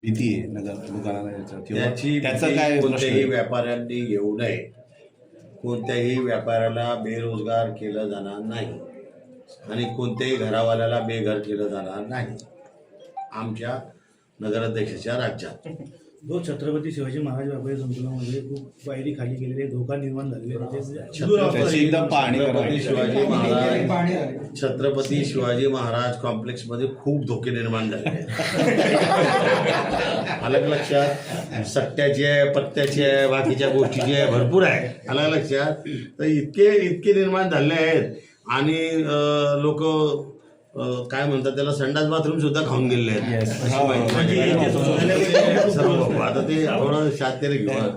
भीती आहे नगर दुकानाला याचं किंवा त्याची त्याचं काय कोणत्याही व्यापाऱ्यांनी घेऊ नये. कोणत्याही व्यापाऱ्याला बेरोजगार केलं जाणार नाही आणि कोणत्याही घरावाल्याला बेघर केलं जाणार नाही आमच्या नगराध्यक्षाच्या राज्यात. जो छत्रपती शिवाजी महाराज व्यापारी संकुलामध्ये खूप पायरी खाली गेलेले धोका निर्माण झालेले छत्रपती शिवाजी महाराज कॉम्प्लेक्समध्ये खूप धोके निर्माण झाले. अलग लक्षात सट्ट्याचे पत्त्याचे बाकीच्या गोष्टी जे भरपूर आहे अलग लक्षात. तर इतके निर्माण झाले आहेत आणि लोक काय म्हणतात त्याला संडास बाथरूम सुद्धा खाऊन गेलेले आहेत. सर्व आता ते थोडं शातेर घेऊन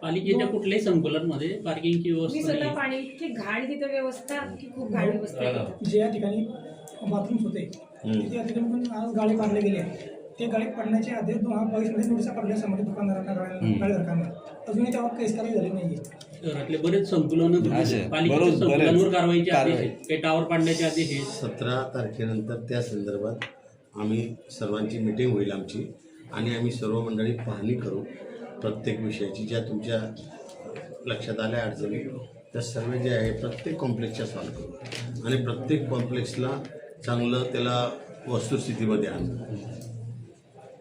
पालिकेच्या कुठल्याही संकुलांमध्ये पार्किंगची व्यवस्था पाण्याची घाण तिथं व्यवस्था की खूप घाण व्यवस्था ज्या ठिकाणी बाथरूम्स होते त्या ठिकाणी पण आज गाळे पाडले गेले. ते गाळे पडण्याच्या आधी 2022 नोटिसा पडल्या संबंधित दुकानदारांना गाळेधारकांना. अजूनही त्यावर केस कारवाई झाली नाही. शहरातले बरेच संकुलन पालिकेच्या संकुलांवर कारवाईचे आदेश आहेत, काही टावर पाडण्याचे आदेश आहेत. 17 तारखेनंतर त्या संदर्भात आम्ही सर्वांची मीटिंग होईल आमची आणि आम्ही सर्व मंडळी पाहणी करू प्रत्येक विषयाची. ज्या तुमच्या लक्षात आल्या अडचणी त्या सर्व जे आहे प्रत्येक कॉम्प्लेक्सच्या सॉल्व्ह करू आणि प्रत्येक कॉम्प्लेक्सला चांगलं त्याला वस्तुस्थितीमध्ये आणू.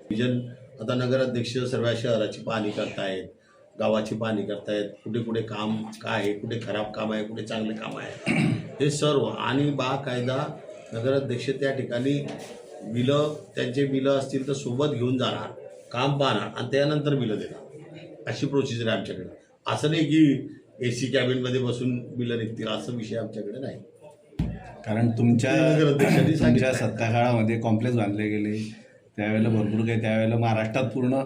विजन आता नगराध्यक्ष सर्व शहराची पाहणी करतायत, गावाची पाहणी करतायत, कुठे कुठे काम काय आहे, कुठे खराब काम आहे, कुठे चांगले काम आहे हे सर्व. आणि बाकायदा नगराध्यक्ष त्या ठिकाणी बिलं त्यांचे बिलं असतील तर सोबत घेऊन जाणार, काम पाहणार आणि त्यानंतर बिलं देणार. अशी प्रोसिजर आहे आमच्याकडे. असं नाही की AC कॅबिनमध्ये बसून बिलं निघतील असं विषय आमच्याकडे नाही. कारण तुमच्या सत्ताकाळामध्ये कॉम्प्लेक्स बांधले गेले त्यावेळेला भरपूर काही त्यावेळेला महाराष्ट्रात पूर्ण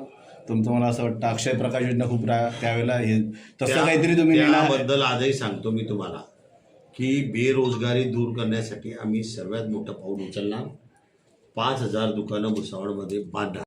तुमचं मला असं वाटतं अक्षय प्रकाश योजना खूप त्यावेळेला हे तसं काहीतरी तुम्ही त्याबद्दल आजही सांगतो मी तुम्हाला की बेरोजगारी दूर करण्यासाठी आम्ही सर्वात मोठं पाऊल उचलणार. 5,000 दुकानं भुसावळमध्ये बांधणार.